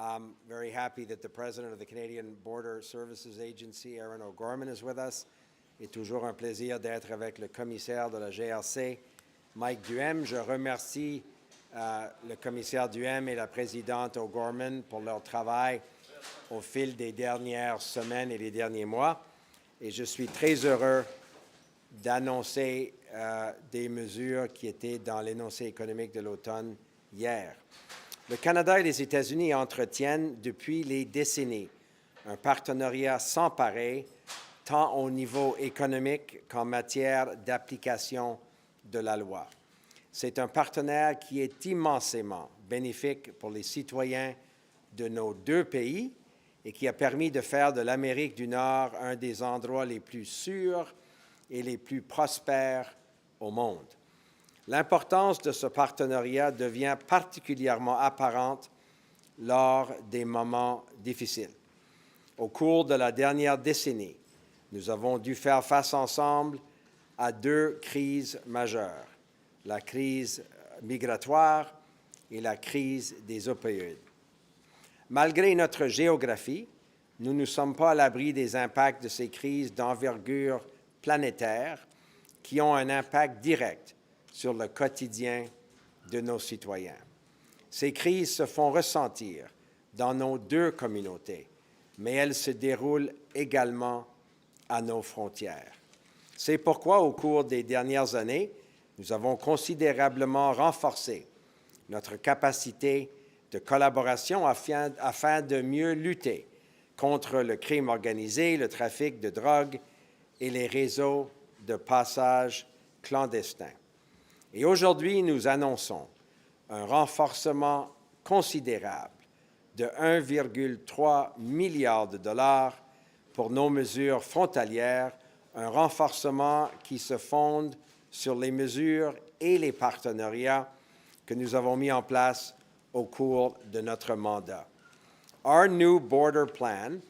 I'm very happy that the President of the Canadian Border Services Agency, Aaron O'Gorman, is with us. Et toujours un plaisir d'être avec le commissaire de la GRC, Mike Duhem. Je remercie le commissaire Duhem et la présidente O'Gorman pour leur travail au fil des dernières semaines et des derniers mois. Et je suis très heureux d'annoncer des mesures qui étaient dans l'énoncé économique de l'automne hier. Le Canada et les États-Unis entretiennent depuis des décennies un partenariat sans pareil, tant au niveau économique qu'en matière d'application de la loi. C'est un partenaire qui est immensément bénéfique pour les citoyens de nos deux pays et qui a permis de faire de l'Amérique du Nord un des endroits les plus sûrs et les plus prospères au monde. L'importance de ce partenariat devient particulièrement apparente lors des moments difficiles. Au cours de la dernière décennie, nous avons dû faire face ensemble à deux crises majeures, la crise migratoire et la crise des opioïdes. Malgré notre géographie, nous ne sommes pas à l'abri des impacts de ces crises d'envergure planétaire qui ont un impact direct sur le quotidien de nos citoyens. Ces crises se font ressentir dans nos deux communautés, mais elles se déroulent également à nos frontières. C'est pourquoi, au cours des dernières années, nous avons considérablement renforcé notre capacité de collaboration afin de mieux lutter contre le crime organisé, le trafic de drogue et les réseaux de passage clandestins. Et aujourd'hui, nous annonçons un renforcement considérable de 1,3 milliard de dollars pour nos mesures frontalières, un renforcement qui se fonde sur les mesures et les partenariats que nous avons mis en place au cours de notre mandat. Our new border plan,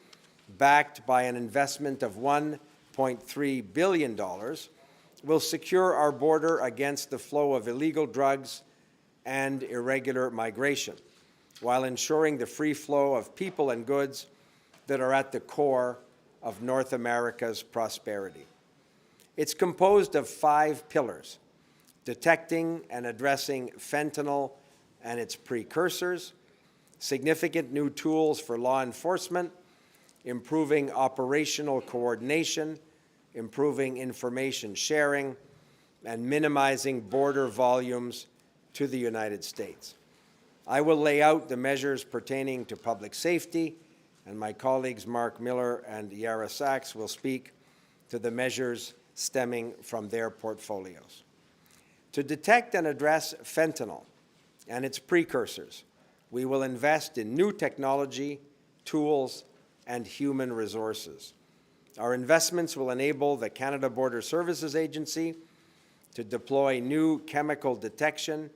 backed by an investment of $1.3 billion, will secure our border against the flow of illegal drugs and irregular migration, while ensuring the free flow of people and goods that are at the core of North America's prosperity. It's composed of 5 pillars: detecting and addressing fentanyl and its precursors, significant new tools for law enforcement, improving operational coordination, improving information sharing, and minimizing border volumes to the United States. I will lay out the measures pertaining to public safety, and my colleagues Mark Miller and Yara Sachs will speak to the measures stemming from their portfolios. To detect and address fentanyl and its precursors, we will invest in new technology, tools, and human resources. Our investments will enable the Canada Border Services Agency to deploy new chemical detection,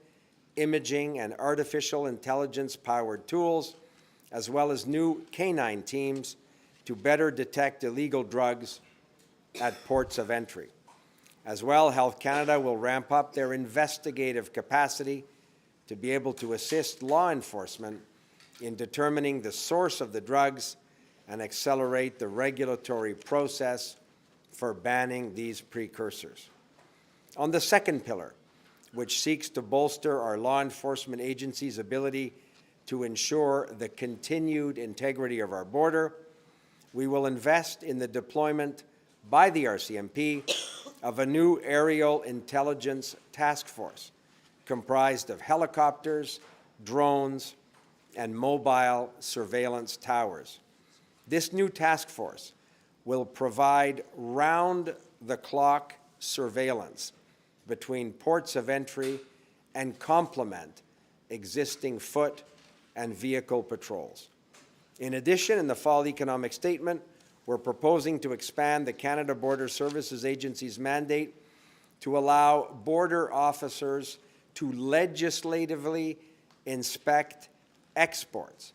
imaging, and artificial intelligence-powered tools, as well as new canine teams to better detect illegal drugs at ports of entry. As well, Health Canada will ramp up their investigative capacity to be able to assist law enforcement in determining the source of the drugs and accelerate the regulatory process for banning these precursors. On the second pillar, which seeks to bolster our law enforcement agencies' ability to ensure the continued integrity of our border, we will invest in the deployment by the RCMP of a new aerial intelligence task force comprised of helicopters, drones, and mobile surveillance towers. This new task force will provide round-the-clock surveillance between ports of entry and complement existing foot and vehicle patrols. In addition, in the fall economic statement, we're proposing to expand the Canada Border Services Agency's mandate to allow border officers to legislatively inspect exports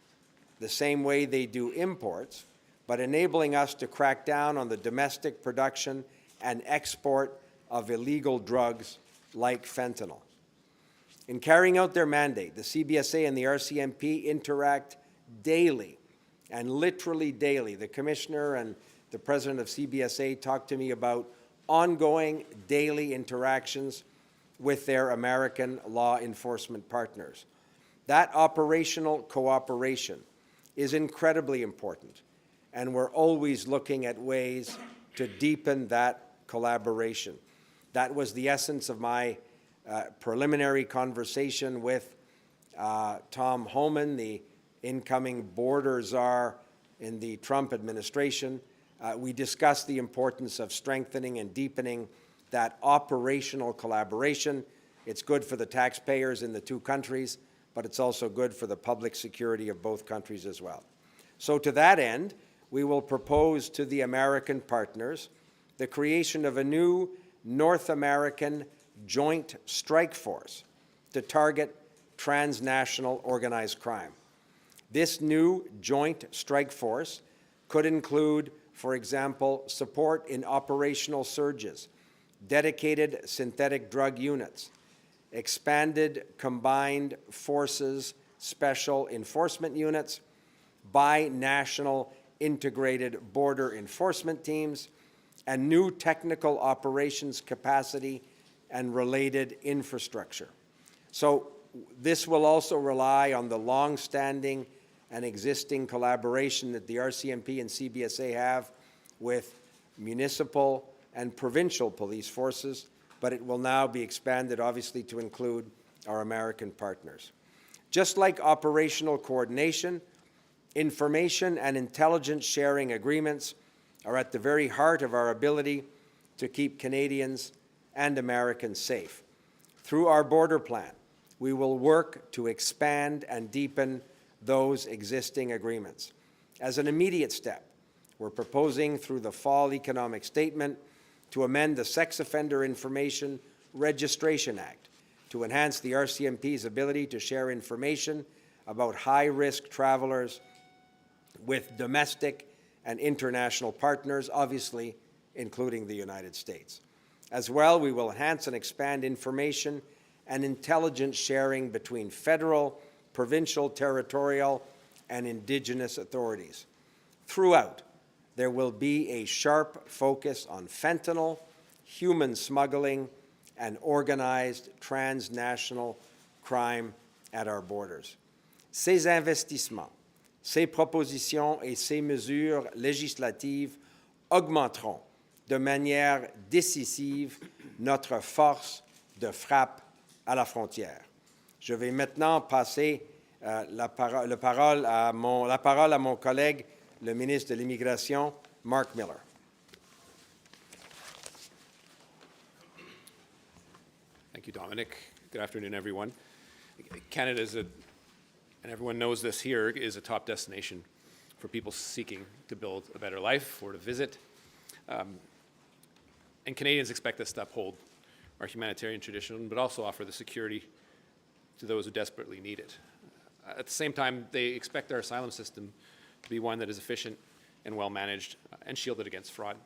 the same way they do imports, but enabling us to crack down on the domestic production and export of illegal drugs like fentanyl. In carrying out their mandate, the CBSA and the RCMP interact daily, and literally daily. The Commissioner and the President of CBSA talked to me about ongoing daily interactions with their American law enforcement partners. That operational cooperation is incredibly important, and we're always looking at ways to deepen that collaboration. That was the essence of my preliminary conversation with Tom Homan, the incoming border czar in the Trump administration. We discussed the importance of strengthening and deepening that operational collaboration. It's good for the taxpayers in the two countries, but it's also good for the public security of both countries as well. So to that end, we will propose to the American partners the creation of a new North American Joint Strike Force to target transnational organized crime. This new Joint Strike Force could include, for example, support in operational surges, dedicated synthetic drug units, expanded combined forces special enforcement units, bi-national integrated border enforcement teams, and new technical operations capacity and related infrastructure. So this will also rely on the long-standing and existing collaboration that the RCMP and CBSA have with municipal and provincial police forces, but it will now be expanded, obviously, to include our American partners. Just like operational coordination, information and intelligence sharing agreements are at the very heart of our ability to keep Canadians and Americans safe. Through our border plan, we will work to expand and deepen those existing agreements. As an immediate step, we're proposing through the Fall Economic Statement to amend the Sex Offender Information Registration Act to enhance the RCMP's ability to share information about high-risk travelers with domestic and international partners, obviously including the United States. As well, we will enhance and expand information and intelligence sharing between federal, provincial, territorial, and Indigenous authorities. Throughout, there will be a sharp focus on fentanyl, human smuggling, and organized transnational crime at our borders. Ces investissements, ces propositions et ces mesures législatives augmenteront de manière décisive notre force de frappe à la frontière. Je vais maintenant passer la parole à mon collègue, le ministre de l'Immigration, Mark Miller. Thank you, Dominic. Good afternoon, everyone. Canada is and everyone knows this here, is a top destination for people seeking to build a better life or to visit. And Canadians expect us to uphold our humanitarian tradition, but also offer the security to those who desperately need it. At the same time, they expect our asylum system to be one that is efficient and well managed and shielded against fraud.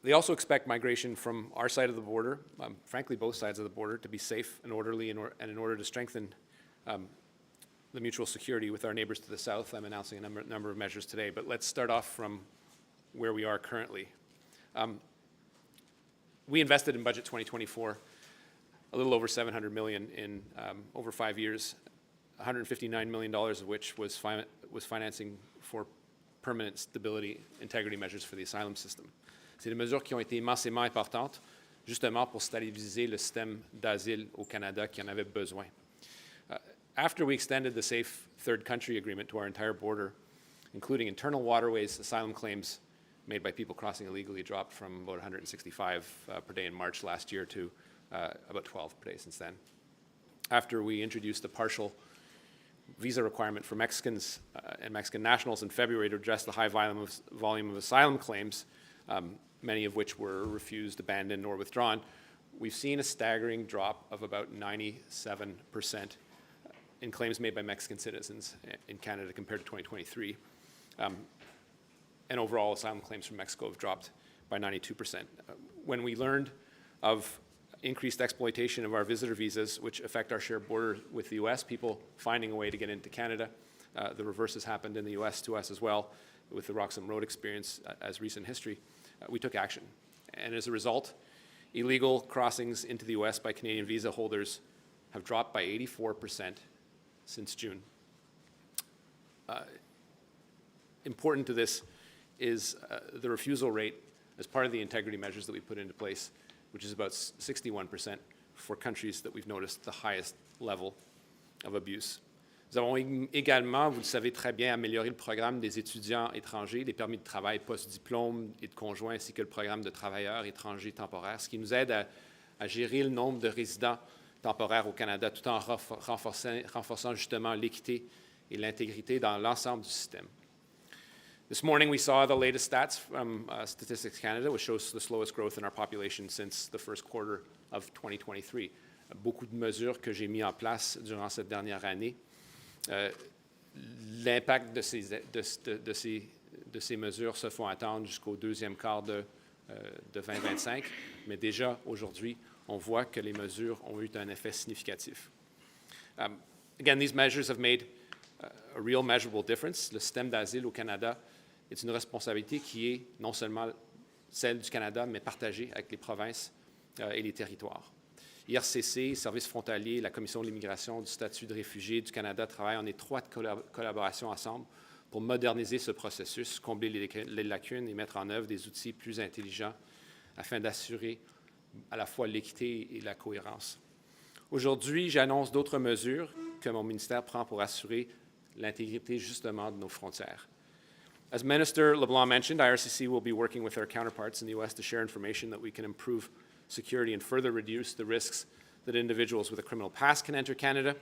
They also expect migration from our side of the border, frankly both sides of the border, to be safe and orderly, and in order to strengthen the mutual security with our neighbors to the south. I'm announcing a number of measures today, but let's start off from where we are currently. We invested in Budget 2024 a little over $700 million in over 5 years, $159 million of which was financing for permanent stability, integrity measures for the asylum system. C'est des mesures qui ont été immensément importantes, justement pour stabiliser le système d'asile au Canada qui en avait besoin. After we extended the Safe Third Country Agreement to our entire border, including internal waterways, asylum claims made by people crossing illegally dropped from about 165 per day in March last year to about 12 per day since then. After we introduced the partial visa requirement for Mexicans and Mexican nationals in February to address the high volume of asylum claims, many of which were refused, abandoned, or withdrawn, we've seen a staggering drop of about 97% in claims made by Mexican citizens in Canada compared to 2023. And overall, asylum claims from Mexico have dropped by 92%. When we learned of increased exploitation of our visitor visas, which affect our shared border with the U.S., people finding a way to get into Canada, The reverse has happened in the U.S. to us as well, with the Roxham Road experience as recent history. We took action. And as a result, illegal crossings into the U.S. by Canadian visa holders have dropped by 84% since June. Important to this is the refusal rate as part of the integrity measures that we put into place, which is about 61% for countries that we've noticed the highest level of abuse. Nous avons également, vous le savez très bien, amélioré le programme des étudiants étrangers, les permis de travail post-diplôme et de conjoint, ainsi que le programme de travailleurs étrangers temporaires, ce qui nous aide à gérer le nombre de résidents temporaires au Canada, tout en renforçant justement l'équité et l'intégrité dans l'ensemble du système. This morning, we saw the latest stats from Statistics Canada, which shows the slowest growth in our population since the first quarter of 2023. Beaucoup de mesures que j'ai mises en place durant cette dernière année. L'impact de ces mesures se font attendre jusqu'au deuxième quart de 2025, mais déjà aujourd'hui, on voit que les mesures ont eu un effet significatif. Again, these measures have made a real measurable difference. Le système d'asile au Canada est une responsabilité qui est non seulement celle du Canada, mais partagée avec les provinces et les territoires. IRCC, Services frontaliers, la Commission de l'immigration, du statut de réfugié du Canada travaillent en étroite collaboration ensemble pour moderniser ce processus, combler les lacunes et mettre en œuvre des outils plus intelligents afin d'assurer à la fois l'équité et la cohérence. Aujourd'hui, j'annonce d'autres mesures que mon ministère prend pour assurer l'intégrité justement de nos frontières. As Minister LeBlanc mentioned, IRCC will be working with our counterparts in the U.S. to share information that we can improve security and further reduce the risks that individuals with a criminal past can enter Canada.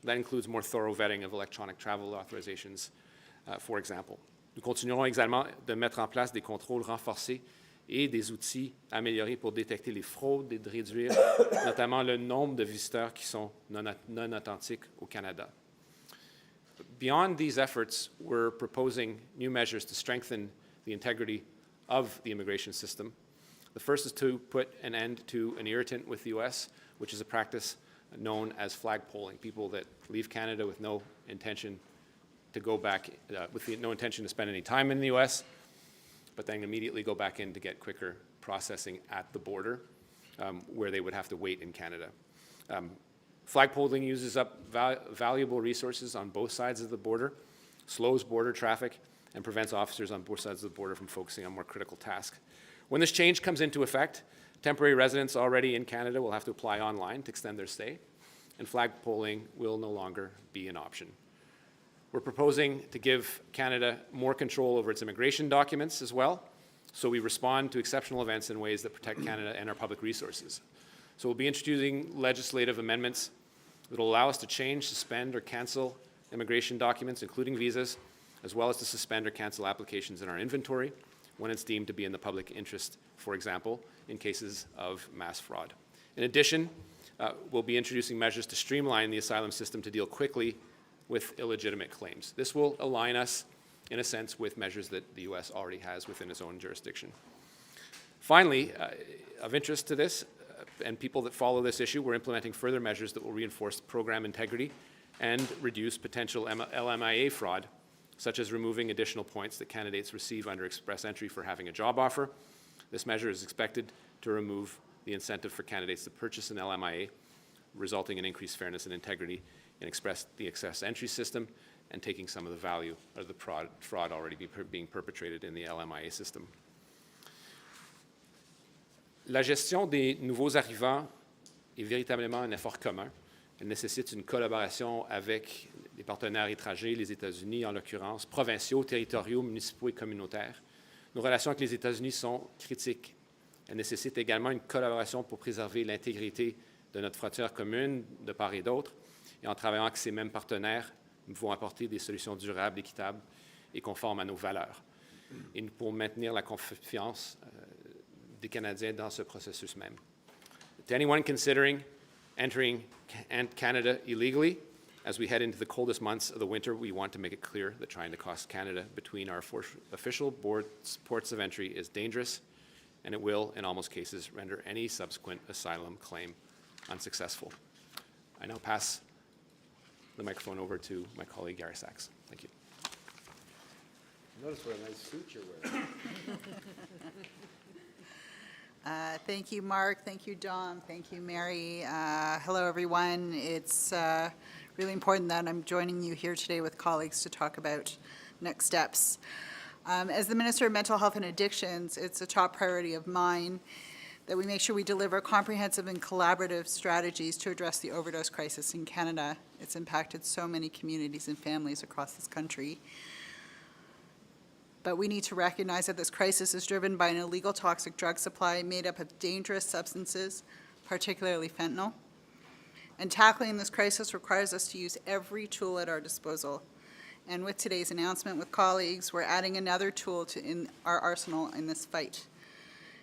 That includes more thorough vetting of electronic travel authorizations, for example. Nous continuerons également de mettre en place des contrôles renforcés et des outils améliorés pour détecter les fraudes et de réduire notamment le nombre de visiteurs qui sont non authentiques au Canada. Beyond these efforts, we're proposing new measures to strengthen the integrity of the immigration system. The first is to put an end to an irritant with the U.S., which is a practice known as flag polling, people that leave Canada with no intention to go back, no intention to spend any time in the U.S., but then immediately go back in to get quicker processing at the border, where they would have to wait in Canada. Flag polling uses up valuable resources on both sides of the border, slows border traffic, and prevents officers on both sides of the border from focusing on more critical tasks. When this change comes into effect, temporary residents already in Canada will have to apply online to extend their stay, and flag polling will no longer be an option. We're proposing to give Canada more control over its immigration documents as well, so we respond to exceptional events in ways that protect Canada and our public resources. So we'll be introducing legislative amendments that will allow us to change, suspend, or cancel immigration documents, including visas, as well as to suspend or cancel applications in our inventory when it's deemed to be in the public interest, for example, in cases of mass fraud. In addition, we'll be introducing measures to streamline the asylum system to deal quickly with illegitimate claims. This will align us, in a sense, with measures that the U.S. already has within its own jurisdiction. Finally, of interest to this, and people that follow this issue, we're implementing further measures that will reinforce program integrity and reduce potential LMIA fraud, such as removing additional points that candidates receive under express entry for having a job offer. This measure is expected to remove the incentive for candidates to purchase an LMIA, resulting in increased fairness and integrity in the express entry system and taking some of the value of the fraud already being perpetrated in the LMIA system. La gestion des nouveaux arrivants est véritablement un effort commun. Elle nécessite une collaboration avec les partenaires étrangers, les États-Unis en l'occurrence, provinciaux, territoriaux, municipaux et communautaires. Nos relations avec les États-Unis sont critiques. Elles nécessitent également une collaboration pour préserver l'intégrité de notre frontière commune de part et d'autre. Et en travaillant avec ces mêmes partenaires, nous pouvons apporter des solutions durables, équitables et conformes à nos valeurs. Et pour maintenir la confiance des Canadiens dans ce processus même. To anyone considering entering Canada illegally, as we head into the coldest months of the winter, we want to make it clear that trying to cross Canada between our official ports of entry is dangerous, and it will, in almost cases, render any subsequent asylum claim unsuccessful. I now pass the microphone over to my colleague, Gary Sachs. Thank you. Notice what a nice suit you're wearing. Thank you, Mark. Thank you, Dom. Thank you, Mary. Hello, everyone. It's really important that I'm joining you here today with colleagues to talk about next steps. As the Minister of Mental Health and Addictions, it's a top priority of mine that we make sure we deliver comprehensive and collaborative strategies to address the overdose crisis in Canada. It's impacted so many communities and families across this country. But we need to recognize that this crisis is driven by an illegal toxic drug supply made up of dangerous substances, particularly fentanyl. And tackling this crisis requires us to use every tool at our disposal. And with today's announcement with colleagues, we're adding another tool in our arsenal in this fight.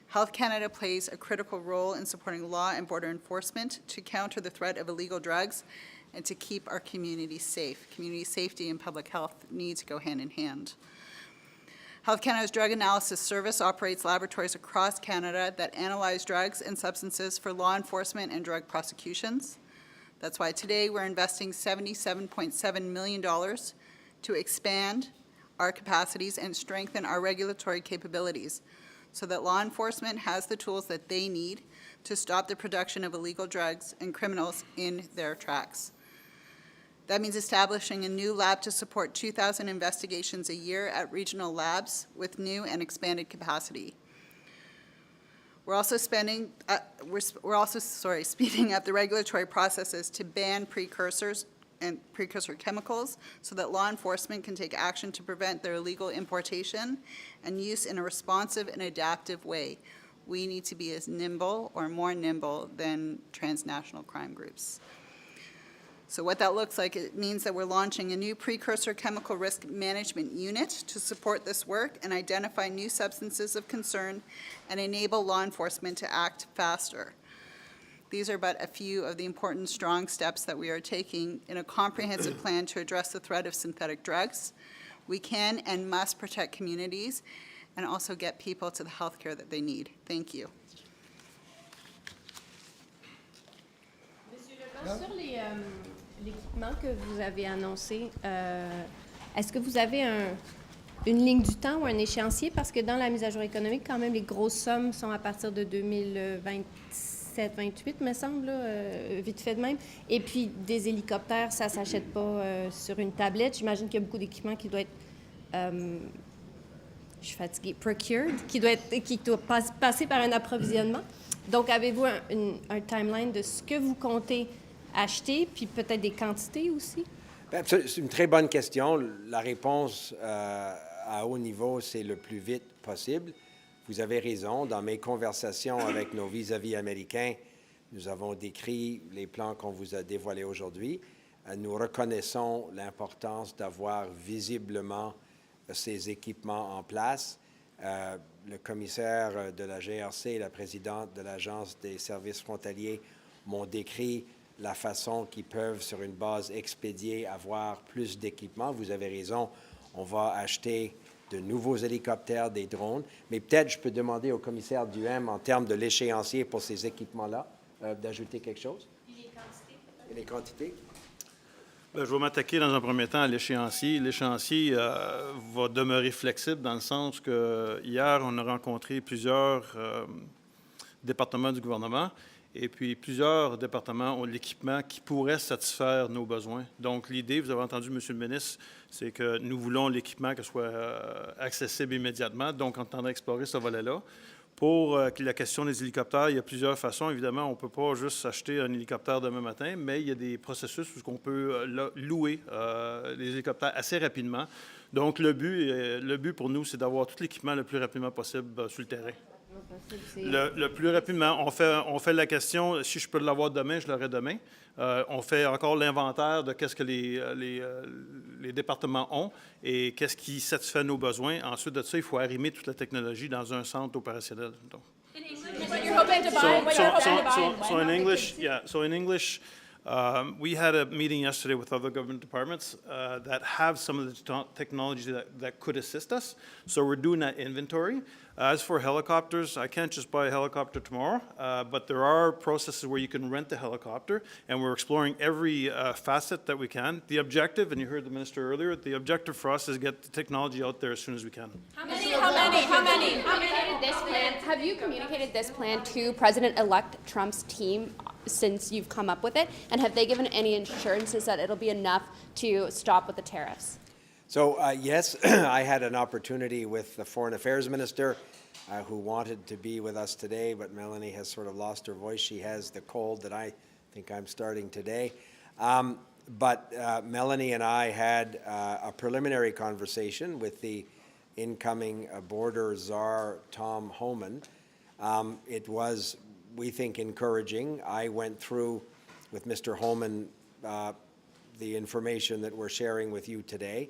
Health Canada plays a critical role in supporting law and border enforcement to counter the threat of illegal drugs and to keep our communities safe. Community safety and public health need to go hand in hand. Health Canada's Drug Analysis Service operates laboratories across Canada that analyze drugs and substances for law enforcement and drug prosecutions. That's why today we're investing $77.7 million to expand our capacities and strengthen our regulatory capabilities so that law enforcement has the tools that they need to stop the production of illegal drugs and criminals in their tracks. That means establishing a new lab to support 2,000 investigations a year at regional labs with new and expanded capacity. We're also speeding up the regulatory processes to ban precursors and precursor chemicals so that law enforcement can take action to prevent their illegal importation and use in a responsive and adaptive way. We need to be as nimble or more nimble than transnational crime groups. So what that looks like, it means that we're launching a new precursor chemical risk management unit to support this work and identify new substances of concern and enable law enforcement to act faster. These are but a few of the important strong steps that we are taking in a comprehensive plan to address the threat of synthetic drugs. We can and must protect communities and also get people to the health care that they need. Thank you. Monsieur Leblanc, sur l'équipement que vous avez annoncé, est-ce que vous avez une ligne du temps ou un échéancier? Parce que dans la mise à jour économique, quand même, les grosses sommes sont à partir de 2027-28, me semble, là, vite fait de même. Et puis, des hélicoptères, ça ne s'achète pas sur une tablette. J'imagine qu'il y a beaucoup d'équipements qui doivent être, je suis fatiguée, procured, qui doit passer par un approvisionnement. Donc, avez-vous un timeline de ce que vous comptez acheter, puis peut-être des quantités aussi? Bien, c'est une très bonne question. La réponse à haut niveau, c'est le plus vite possible. Vous avez raison. Dans mes conversations avec nos vis-à-vis américains, nous avons décrit les plans qu'on vous a dévoilés aujourd'hui. Nous reconnaissons l'importance d'avoir visiblement ces équipements en place. Le commissaire de la GRC et la présidente de l'Agence des services frontaliers m'ont décrit la façon qu'ils peuvent, sur une base expédiée, avoir plus d'équipements. Vous avez raison, on va acheter de nouveaux hélicoptères, des drones, mais peut-être je peux demander au commissaire Duhem, en termes de l'échéancier pour ces équipements-là, d'ajouter quelque chose? Et les quantités? Bien, je vais m'attaquer dans un premier temps à l'échéancier. L'échéancier va demeurer flexible dans le sens que hier, on a rencontré plusieurs départements du gouvernement et puis plusieurs départements ont l'équipement qui pourrait satisfaire nos besoins. Donc, l'idée, vous avez entendu, M. le ministre, c'est que nous voulons l'équipement qui soit accessible immédiatement. Donc, on est en train d'explorer ce volet-là. Pour la question des hélicoptères, il y a plusieurs façons. Évidemment, on ne peut pas juste acheter un hélicoptère demain matin, mais il y a des processus où on peut louer les hélicoptères assez rapidement. Donc, le but pour nous, c'est d'avoir tout l'équipement le plus rapidement possible sur le terrain. Le plus rapidement. On fait la question, si je peux l'avoir demain, je l'aurai demain. On fait encore l'inventaire de qu'est-ce que les départements ont et qu'est-ce qui satisfait nos besoins. Ensuite de ça, il faut arrimer toute la technologie dans un centre opérationnel. Donc. What you're hoping to buy? So in English, We had a meeting yesterday with other government departments that have some of the technologies that could assist us. So we're doing that inventory. As for helicopters, I can't just buy a helicopter tomorrow, but there are processes where you can rent a helicopter, and we're exploring every facet that we can. The objective, and you heard the minister earlier, the objective for us is to get the technology out there as soon as we can. How many? Have you communicated this plan to President-elect Trump's team since you've come up with it? And have they given any assurances that it'll be enough to stop with the tariffs? So, yes, I had an opportunity with the Foreign Affairs Minister who wanted to be with us today, but Melanie has sort of lost her voice. She has the cold that I think I'm starting today. But Melanie and I had a preliminary conversation with the incoming border czar, Tom Homan. It was, we think, encouraging. I went through with Mr. Homan the information that we're sharing with you today,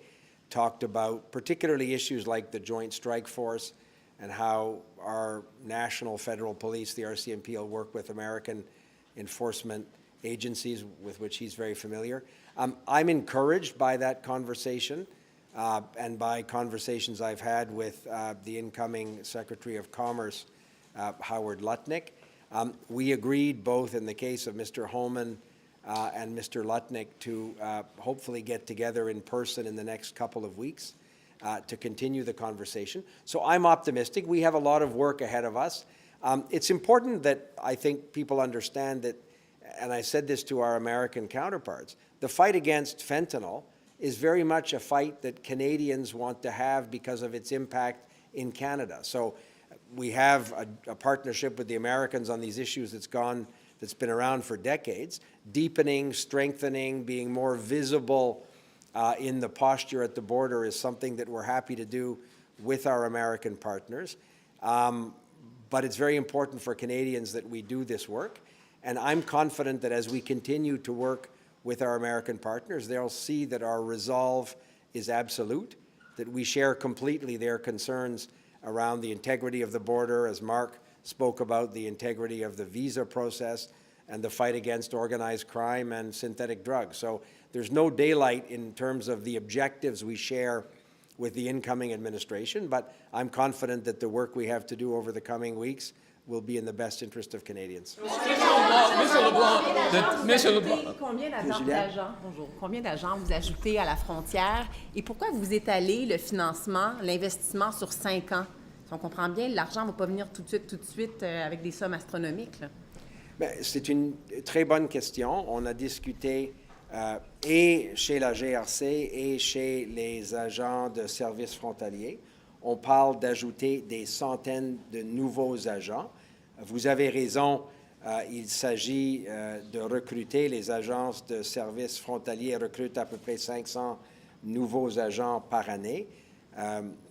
talked about particularly issues like the Joint Strike Force and how our national federal police, the RCMP, will work with American enforcement agencies with which he's very familiar. I'm encouraged by that conversation and by conversations I've had with the incoming Secretary of Commerce, Howard Lutnick. We agreed both in the case of Mr. Homan and Mr. Lutnick to hopefully get together in person in the next couple of weeks to continue the conversation. So I'm optimistic. We have a lot of work ahead of us. It's important that I think people understand that, and I said this to our American counterparts, the fight against fentanyl is very much a fight that Canadians want to have because of its impact in Canada. So we have a partnership with the Americans on these issues that's been around for decades, deepening, strengthening, being more visible in the posture at the border is something that we're happy to do with our American partners. But it's very important for Canadians that we do this work. And I'm confident that as we continue to work with our American partners, they'll see that our resolve is absolute, that we share completely their concerns around the integrity of the border, as Mark spoke about the integrity of the visa process and the fight against organized crime and synthetic drugs. So there's no daylight in terms of the objectives we share with the incoming administration, but I'm confident that the work we have to do over the coming weeks will be in the best interest of Canadians. Combien d'agents vous ajoutez à la frontière et pourquoi vous étalez le financement, l'investissement sur 5 ans? Si on comprend bien, l'argent ne va pas venir tout de suite avec des sommes astronomiques. C'est une très bonne question. On a discuté et chez la GRC et chez les agents de services frontaliers. On parle d'ajouter des centaines de nouveaux agents. Vous avez raison, il s'agit de recruter. Les agences de services frontaliers recrutent à peu près 500 nouveaux agents par année.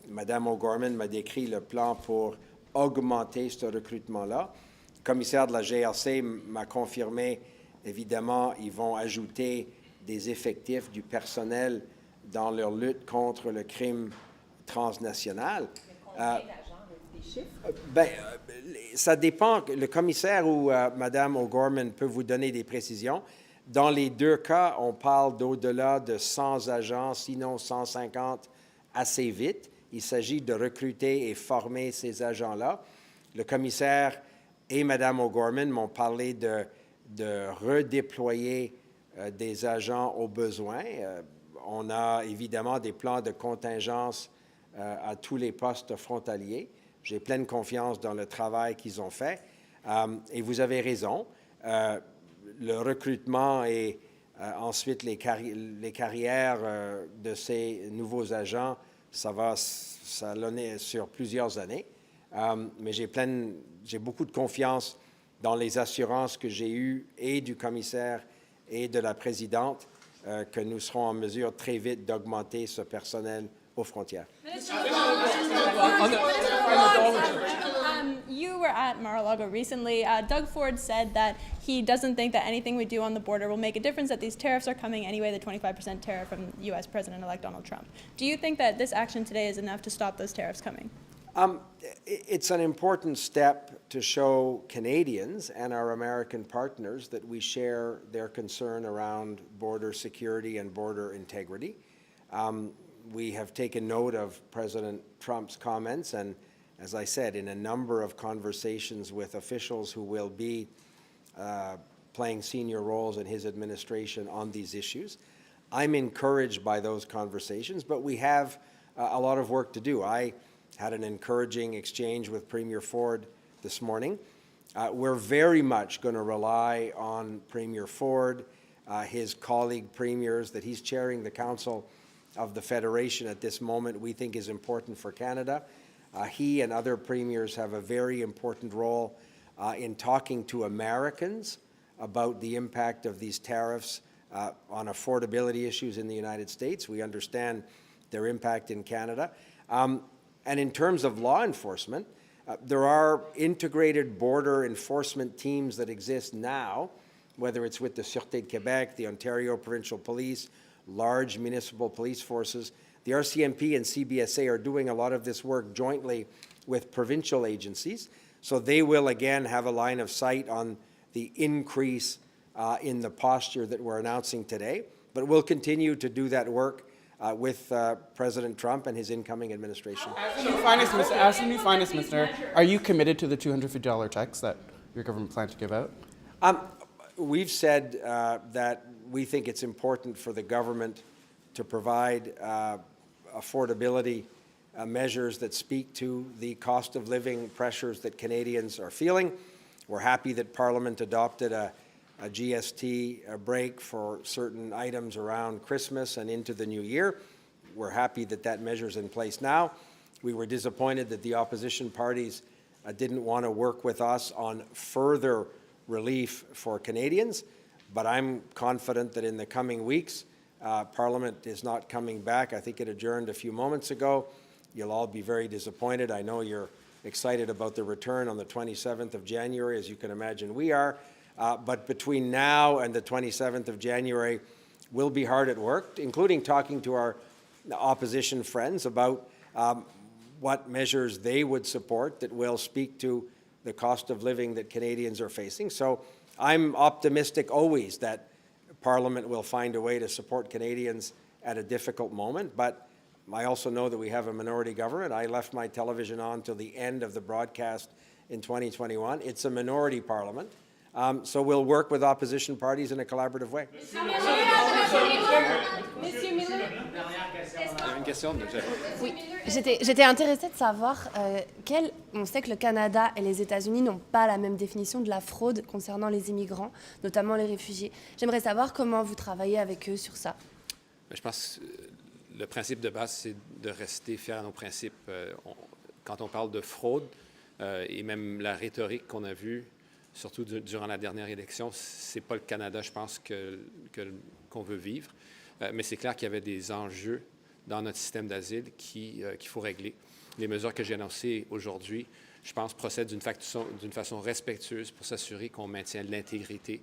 Madame O'Gorman m'a décrit le plan pour augmenter ce recrutement-là. Le commissaire de la GRC m'a confirmé, évidemment, ils vont ajouter des effectifs, du personnel dans leur lutte contre le crime transnational. Ça dépend. Le commissaire ou Mme O'Gorman peut vous donner des précisions. Dans les deux cas, on parle d'au-delà de 100 agents, sinon 150 assez vite. Il s'agit de recruter et former ces agents-là. Le commissaire et Mme O'Gorman m'ont parlé de redéployer des agents au besoin. On a évidemment des plans de contingence à tous les postes frontaliers. J'ai pleine confiance dans le travail qu'ils ont fait. Et vous avez raison, le recrutement et ensuite les carrières de ces nouveaux agents, ça va s'allonner sur plusieurs années. Mais j'ai beaucoup de confiance dans les assurances que j'ai eues et du commissaire et de la présidente que nous serons en mesure très vite d'augmenter ce personnel aux frontières. You were at Mar-a-Lago recently. Doug Ford said that he doesn't think that anything we do on the border will make a difference, that these tariffs are coming anyway, the 25% tariff from U.S. President-elect Donald Trump. Do you think that this action today is enough to stop those tariffs coming? It's an important step to show Canadians and our American partners that we share their concern around border security and border integrity. We have taken note of President Trump's comments and, as I said, in a number of conversations with officials who will be playing senior roles in his administration on these issues. I'm encouraged by those conversations, but we have a lot of work to do. I had an encouraging exchange with Premier Ford this morning. We're very much going to rely on Premier Ford, his colleague premiers, that he's chairing the Council of the Federation at this moment, we think is important for Canada. He and other premiers have a very important role in talking to Americans about the impact of these tariffs on affordability issues in the United States. We understand their impact in Canada. And in terms of law enforcement, there are integrated border enforcement teams that exist now, whether it's with the Sûreté de Québec, the Ontario Provincial Police, large municipal police forces. The RCMP and CBSA are doing a lot of this work jointly with provincial agencies, so they will again have a line of sight on the increase in the posture that we're announcing today. But we'll continue to do that work with President Trump and his incoming administration. As the new finance minister, are you committed to the $250 checks that your government plans to give out? We've said that we think it's important for the government to provide affordability measures that speak to the cost of living pressures that Canadians are feeling. We're happy that Parliament adopted a GST break for certain items around Christmas and into the new year. We're happy that that measure is in place now. We were disappointed that the opposition parties didn't want to work with us on further relief for Canadians, but I'm confident that in the coming weeks, Parliament is not coming back. I think it adjourned a few moments ago. You'll all be very disappointed. I know you're excited about the return on the 27th of January, as you can imagine we are. But between now and the 27th of January, we'll be hard at work, including talking to our opposition friends about what measures they would support that will speak to the cost of living that Canadians are facing. So I'm optimistic always that Parliament will find a way to support Canadians at a difficult moment, but I also know that we have a minority government. I left my television on till the end of the broadcast in 2021. It's a minority parliament, so we'll work with opposition parties in a collaborative way. Oui, j'étais intéressée de savoir on sait que le Canada et les États-Unis n'ont pas la même définition de la fraude concernant les immigrants, notamment les réfugiés. J'aimerais savoir comment vous travaillez avec eux sur ça. Je pense que le principe de base, c'est de rester fier à nos principes. Quand on parle de fraude, et même la rhétorique qu'on a vue, surtout durant la dernière élection, ce n'est pas le Canada, je pense, qu'on veut vivre. Mais c'est clair qu'il y avait des enjeux dans notre système d'asile qu'il faut régler. Les mesures que j'ai annoncées aujourd'hui, je pense, procèdent d'une façon respectueuse pour s'assurer qu'on maintient l'intégrité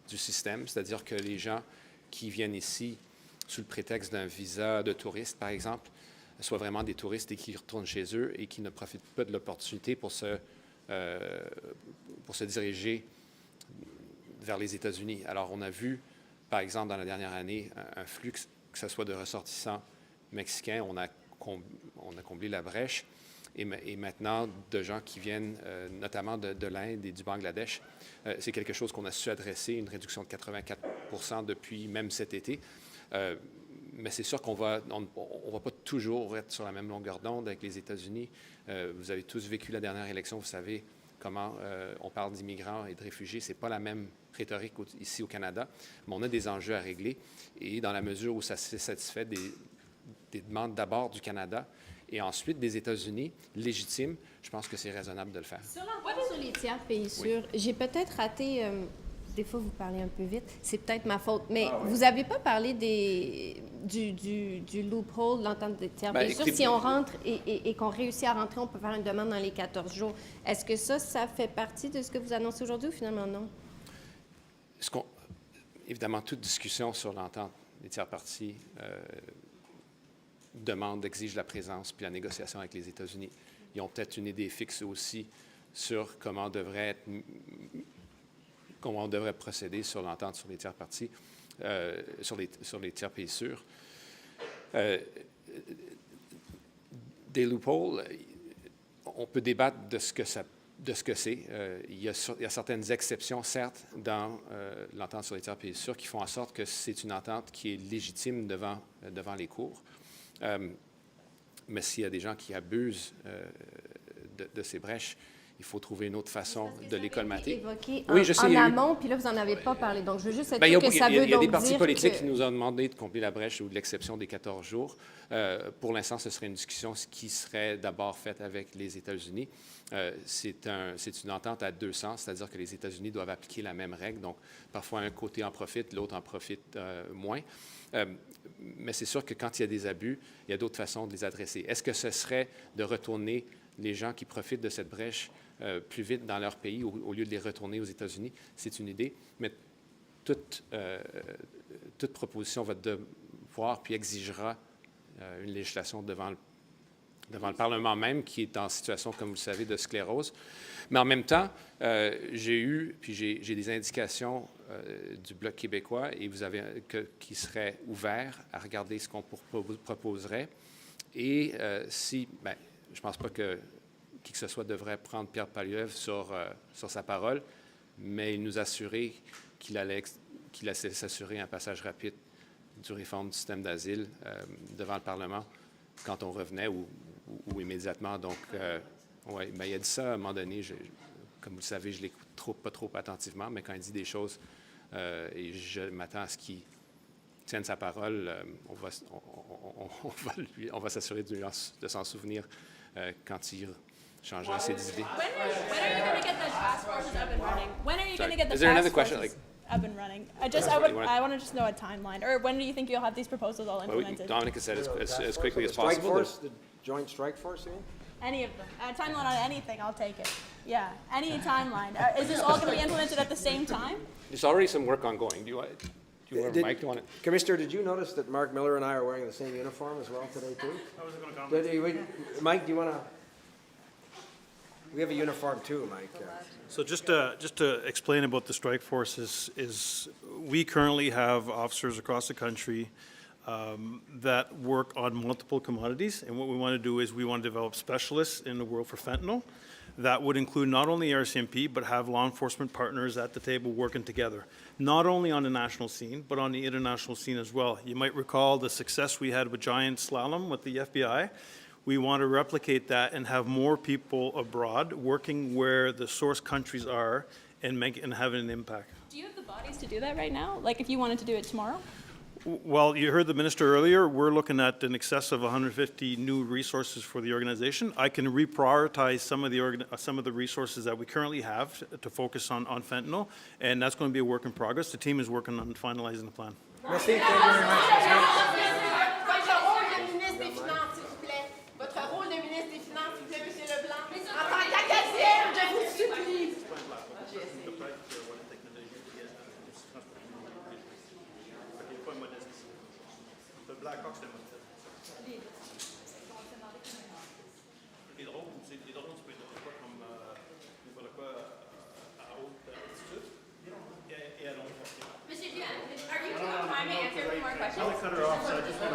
du système, c'est-à-dire que les gens qui viennent ici sous le prétexte d'un visa de touriste, par exemple, soient vraiment des touristes et qui retournent chez eux et qui ne profitent pas de l'opportunité pour se diriger vers les États-Unis. Alors, on a vu, par exemple, dans la dernière année, un flux, que ce soit de ressortissants mexicains, on a comblé la brèche, et maintenant de gens qui viennent notamment de l'Inde et du Bangladesh. C'est quelque chose qu'on a su adresser, une réduction de 84% depuis même cet été. Mais c'est sûr qu'on va pas toujours être sur la même longueur d'onde avec les États-Unis. Vous avez tous vécu la dernière élection, vous savez comment on parle d'immigrants et de réfugiés. Ce n'est pas la même rhétorique ici au Canada, mais on a des enjeux à régler. Et dans la mesure où ça s'est satisfait des demandes d'abord du Canada et ensuite des États-Unis légitimes, je pense que c'est raisonnable de le faire. Sur les tiers pays sûrs, j'ai peut-être raté... Des fois, vous parlez un peu vite. C'est peut-être ma faute. Mais vous n'avez pas parlé du loophole, l'entente des tiers pays sûrs. Si on rentre et qu'on réussit à rentrer, on peut faire une demande dans les 14 jours. Est-ce que ça fait partie de ce que vous annoncez aujourd'hui ou finalement non? Évidemment, toute discussion sur l'entente des tiers parties demande, exige la présence puis la négociation avec les États-Unis. Ils ont peut-être une idée fixe aussi sur comment on devrait procéder sur l'entente sur les tiers parties, sur les tiers pays sûrs. Des loopholes, on peut débattre de ce que c'est. Il y a certaines exceptions, certes, dans l'entente sur les tiers pays sûrs qui font en sorte que c'est une entente qui est légitime devant les cours. Mais s'il y a des gens qui abusent de ces brèches, il faut trouver une autre façon de les colmater. Évoqué Oui, je sais, en amont, puis là, vous n'en avez pas parlé. Donc, je veux juste être bien, sûr que ça veut donc dire il y a des partis politiques que... qui nous ont demandé de combler la brèche ou de l'exception des 14 jours. Pour l'instant, ce serait une discussion qui serait d'abord faite avec les États-Unis. C'est une entente à deux sens, c'est-à-dire que les États-Unis doivent appliquer la même règle. Donc, parfois, un côté en profite, l'autre en profite moins. Mais c'est sûr que quand il y a des abus, il y a d'autres façons de les adresser. Est-ce que ce serait de retourner les gens qui profitent de cette brèche plus vite dans leur pays au lieu de les retourner aux États-Unis? C'est une idée, mais toute proposition va devoir puis exigera une législation devant le Parlement même, qui est en situation, comme vous le savez, de sclérose. Mais en même temps, j'ai des indications du Bloc québécois et qui seraient ouverts à regarder ce qu'on proposerait. Et je ne pense pas que qui que ce soit devrait prendre Pierre Poilievre sur sa parole, mais il nous assurait qu'il allait s'assurer un passage rapide du réforme du système d'asile devant le Parlement quand on revenait ou immédiatement. Donc, ouais, ben, il a dit ça à un moment donné. Comme vous le savez, je l'écoute pas trop attentivement, mais quand il dit des choses, et je m'attends à ce qu'il tienne sa parole, on va s'assurer de s'en souvenir quand il changera ses idées. When are you going to get the task forces up and running? When are you going to get the Is there another task question? forces Like, up and running? I I want to just know a timeline, or when do you think you'll have these proposals all implemented? Dominic has said as quickly as Strike possible. force, the joint strike force, you mean? Any of them. A timeline on anything, I'll take it. Yeah, any timeline. Is this all going to be implemented at the same time? There's already some work ongoing. Do you want Mike? Do you want it? Commissioner, did you notice that Mark Miller and I are wearing the same uniform as well today, too? I was going to comment. Mike, do you want to? We have a uniform too, Mike. So just to explain about the strike force is we currently have officers across the country that work on multiple commodities, and what we want to do is we want to develop specialists in the world for fentanyl. That would include not only RCMP, but have law enforcement partners at the table working together, not only on the national scene, but on the international scene as well. You might recall the success we had with Giant Slalom with the FBI. We want to replicate that and have more people abroad working where the source countries are and having an impact. Do you have the bodies to do that right now? Like if you wanted to do it tomorrow? Well, you heard the minister earlier. We're looking at in excess of 150 new resources for the organization. I can reprioritize some of the resources that we currently have to focus on fentanyl, and that's going to be a work in progress. The team is working on finalizing the plan. Merci, thank you very much. Votre rôle de ministre des Finances, s'il vous plaît, M. Leblanc. En tant qu'acadienne, je vous supplie. Monsieur Duham, are you too far to answer a few more questions? Cut her off, so I just want